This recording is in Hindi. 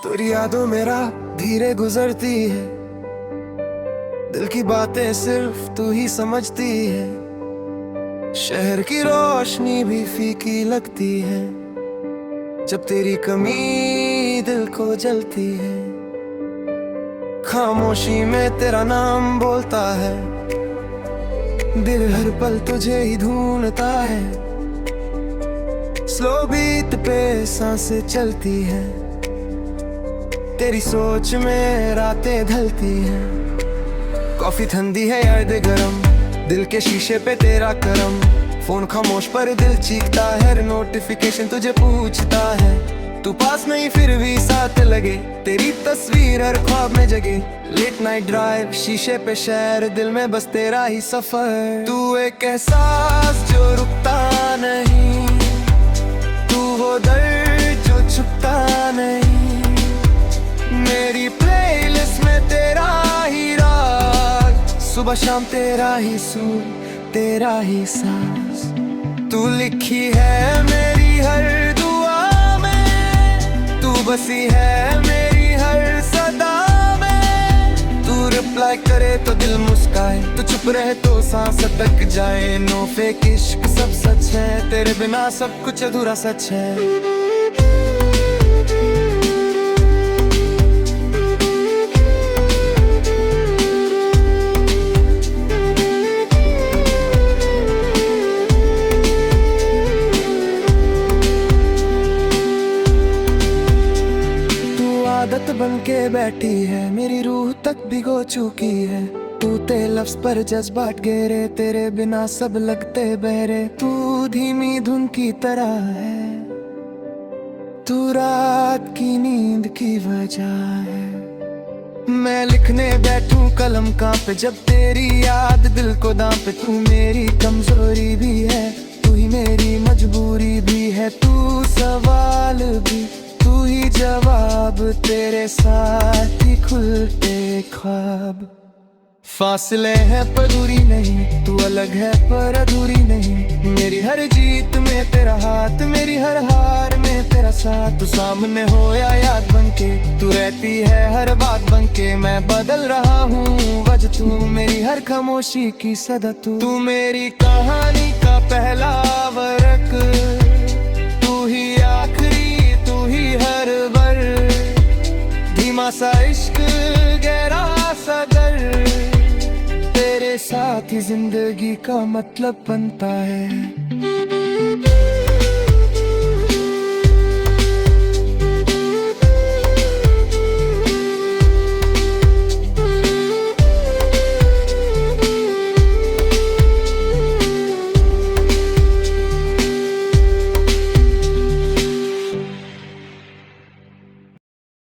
तेरी यादों मेरा धीरे गुजरती है, दिल की बातें सिर्फ तू ही समझती है। शहर की रोशनी भी फीकी लगती है जब तेरी कमी दिल को जलती है। खामोशी में तेरा नाम बोलता है, दिल हर पल तुझे ही ढूंढता है। स्लो बीट पे सांसें चलती है, तेरी सोच में रातें ढलती हैं। कॉफी ठंडी है याद गरम, दिल के शीशे पे तेरा करम। फोन खामोश पर दिल चीखता है, नोटिफिकेशन तुझे पूछता है। तू पास नहीं फिर भी साथ लगे, तेरी तस्वीर हर ख्वाब में जगे। लेट नाइट ड्राइव, शीशे पे शहर, दिल में बस तेरा ही सफर। तू एक एहसास जो रुकता नहीं, तू वो दर्द जो छुपता नहीं। मेरी प्लेलिस्ट में तेरा ही राग, सुबह शाम तेरा ही सुर, तेरा ही सांस। तू लिखी है मेरी हर दुआ में, तू बसी है मेरी हर सदा में। तू रिप्लाई करे तो दिल मुस्काए, तू चुप रहे तो सांस अटक जाए। नो फेक इश्क सब सच है, तेरे बिना सब कुछ अधूरा सच है। आदत बन के बैठी है, मेरी रूह तक भिगो चुकी है। तू ते लफ्ज पर जज्बात गहरे, तेरे बिना सब लगते बहरे। तू धीमी धुन की तरह है, तू रात की नींद की वजह है। मैं लिखने बैठूं कलम कांपे, जब तेरी याद दिल को दांपे। तू मेरी कमजोरी भी है, तू ही मेरी मजबूरी भी है। तू सवाल भी, तू ही जवाब, तेरे साथ ही खुलते ख्वाब। फासले हैं पर दूरी नहीं, तू अलग है पर अधूरी नहीं। मेरी हर जीत में तेरा हाथ, मेरी हर हार में तेरा साथ। तू सामने हो या याद बनके, तू रहती है हर बात बनके। मैं बदल रहा हूँ वजह तू, मेरी हर खामोशी की सदा तू। तू मेरी कहानी का पहला वरक, तू ही आखिरी, तू ही हर बर। धीमा सा इश्क, गहरा सा गर, तेरे साथ ही जिंदगी का मतलब बनता है।